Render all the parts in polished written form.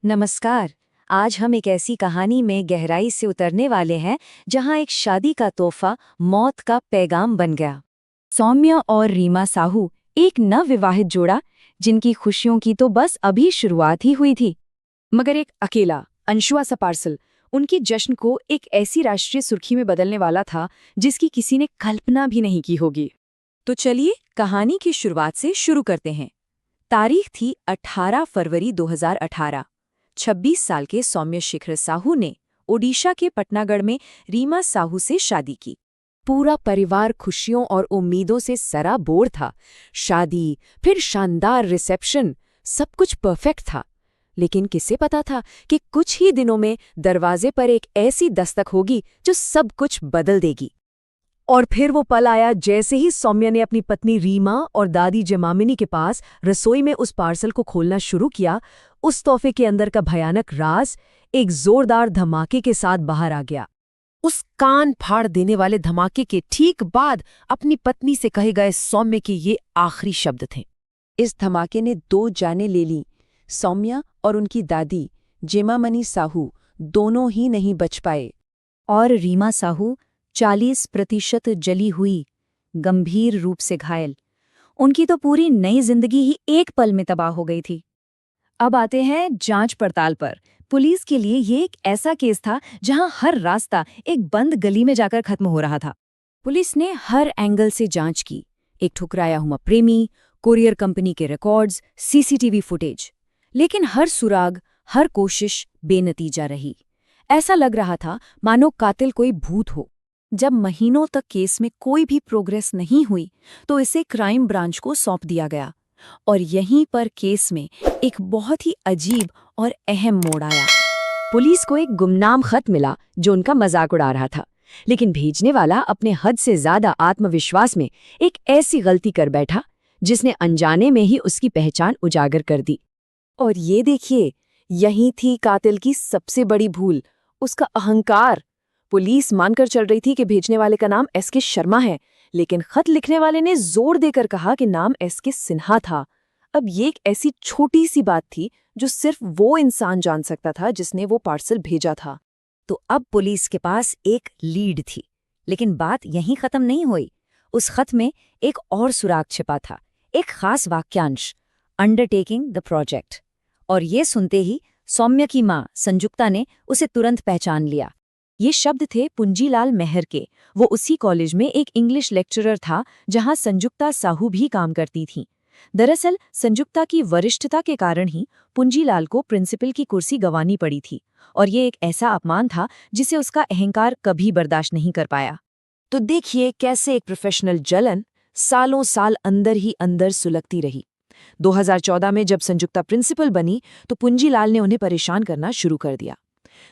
नमस्कार। आज हम एक ऐसी कहानी में गहराई से उतरने वाले हैं जहां एक शादी का तोहफा मौत का पैगाम बन गया। सौम्या और रीमा साहू एक नवविवाहित जोड़ा जिनकी खुशियों की तो बस अभी शुरुआत ही हुई थी। मगर एक अकेला अनछुआ सा पार्सल उनकी जश्न को एक ऐसी राष्ट्रीय सुर्खी में बदलने वाला था जिसकी किसी ने कल्पना भी नहीं की होगी। तो चलिए कहानी की शुरुआत से शुरू करते हैं। तारीख थी 18 फरवरी 2018। 26 साल के सौम्य शिखर साहू ने ओडिशा के पटनागढ़ में रीमा साहू से शादी की। पूरा परिवार खुशियों और उम्मीदों से सराबोर था। शादी, फिर शानदार रिसेप्शन, सब कुछ परफेक्ट था। लेकिन किसे पता था कि कुछ ही दिनों में दरवाजे पर एक ऐसी दस्तक होगी जो सब कुछ बदल देगी। और फिर वो पल आया जैसे ही सौम्या ने अपनी पत्नी रीमा और दादी जमामिनी के पास रसोई में उस पार्सल को खोलना शुरू किया। उस तोहफे के अंदर का भयानक राज एक जोरदार धमाके के साथ बाहर आ गया। उस कान फाड़ देने वाले धमाके के ठीक बाद अपनी पत्नी से कहे गए सौम्य के ये आखिरी शब्द थे। इस धमाके ने 2 जानें ले लीं। सौम्या और उनकी दादी जेमामनी साहू दोनों ही नहीं बच पाए। और रीमा साहू 40% जली हुई, गंभीर रूप से घायल। उनकी तो पूरी नई जिंदगी ही एक पल में तबाह हो गई थी। अब आते हैं जांच पड़ताल पर। पुलिस के लिए ये एक ऐसा केस था जहां हर रास्ता एक बंद गली में जाकर खत्म हो रहा था। पुलिस ने हर एंगल से जांच की। एक ठुकराया हुआ प्रेमी, कुरियर कंपनी के रिकॉर्ड्स, सीसीटीवी फुटेज। लेकिन हर सुराग, हर कोशिश बेनतीजा रही। ऐसा लग रहा था मानो कातिल कोई भूत हो। जब महीनों तक केस में कोई भी प्रोग्रेस नहीं हुई तो इसे क्राइम ब्रांच को सौंप दिया गया। और यहीं पर केस में एक बहुत ही अजीब और अहम मोड़ आया। पुलिस को एक गुमनाम खत मिला जो उनका मजाक उड़ा रहा था। लेकिन भेजने वाला अपने हद से ज्यादा आत्मविश्वास में एक ऐसी गलती कर बैठा जिसने अनजाने में ही उसकी पहचान उजागर कर दी। और ये देखिए, यही थी कातिल की सबसे बड़ी भूल, उसका अहंकार। पुलिस मानकर चल रही थी कि भेजने वाले का नाम एसके शर्मा है, लेकिन खत लिखने वाले ने जोर देकर कहा कि नाम एसके सिन्हा था। अब ये एक ऐसी छोटी सी बात थी जो सिर्फ वो इंसान जान सकता था जिसने वो पार्सल भेजा था। तो अब पुलिस के पास एक लीड थी। लेकिन बात यहीं खत्म नहीं हुई। उस खत में एक और सुराग छिपा था, एक खास वाक्यांश, अंडरटेकिंग द प्रोजेक्ट। और ये सुनते ही सौम्या की मां संजुक्ता ने उसे तुरंत पहचान लिया। ये शब्द थे पुंजीलाल मेहर के। वो उसी कॉलेज में एक इंग्लिश लेक्चरर था जहां संजुक्ता साहू भी काम करती थीं। दरअसल संजुक्ता की वरिष्ठता के कारण ही पुंजीलाल को प्रिंसिपल की कुर्सी गंवानी पड़ी थी। और ये एक ऐसा अपमान था जिसे उसका अहंकार कभी बर्दाश्त नहीं कर पाया। तो देखिए कैसे एक प्रोफेशनल जलन सालों साल अंदर ही अंदर सुलगती रही। 2014 में जब संजुक्ता प्रिंसिपल बनी तो पुंजीलाल ने उन्हें परेशान करना शुरू कर दिया।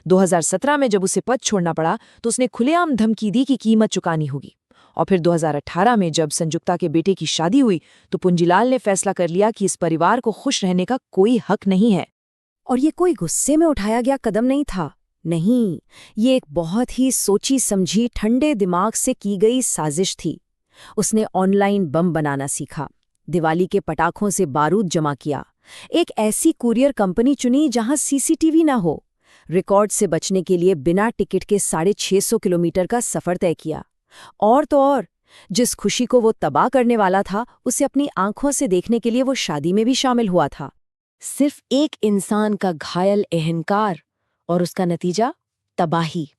2017 में जब उसे पद छोड़ना पड़ा तो उसने खुलेआम धमकी दी कि कीमत चुकानी होगी। और फिर 2018 में जब संजुक्ता के बेटे की शादी हुई तो पुंजीलाल ने फैसला कर लिया कि इस परिवार को खुश रहने का कोई हक नहीं है। और ये कोई गुस्से में उठाया गया कदम नहीं था। नहीं, ये एक बहुत ही सोची समझी ठंडे दिमाग से की गई साजिश थी। उसने ऑनलाइन बम बनाना सीखा, दिवाली के पटाखों से बारूद जमा किया, एक ऐसी कुरियर कंपनी चुनी जहां सीसीटीवी ना हो, रिकॉर्ड से बचने के लिए बिना टिकट के 650 किलोमीटर का सफर तय किया। और तो और, जिस खुशी को वो तबाह करने वाला था उसे अपनी आंखों से देखने के लिए वो शादी में भी शामिल हुआ था। सिर्फ एक इंसान का घायल अहंकार और उसका नतीजा तबाही,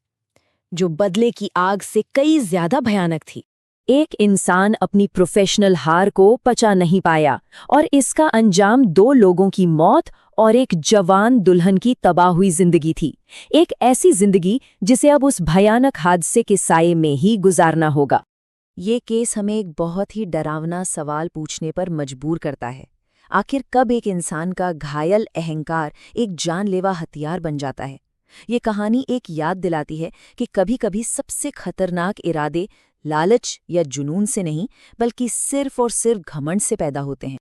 जो बदले की आग से कई ज्यादा भयानक थी। एक इंसान अपनी प्रोफेशनल हार को पचा नहीं पाया और इसका अंजाम 2 लोगों की मौत और एक जवान दुल्हन की तबाह हुई जिंदगी थी। एक ऐसी जिंदगी जिसे अब उस भयानक हादसे के साये में ही गुजारना होगा। ये केस हमें एक बहुत ही डरावना सवाल पूछने पर मजबूर करता है। आखिर कब एक इंसान का घायल अहंकार एक जानलेवा हथियार बन जाता है? ये कहानी एक याद दिलाती है कि कभी-कभी सबसे खतरनाक इरादे लालच या जुनून से नहीं बल्कि सिर्फ और सिर्फ घमंड से पैदा होते हैं।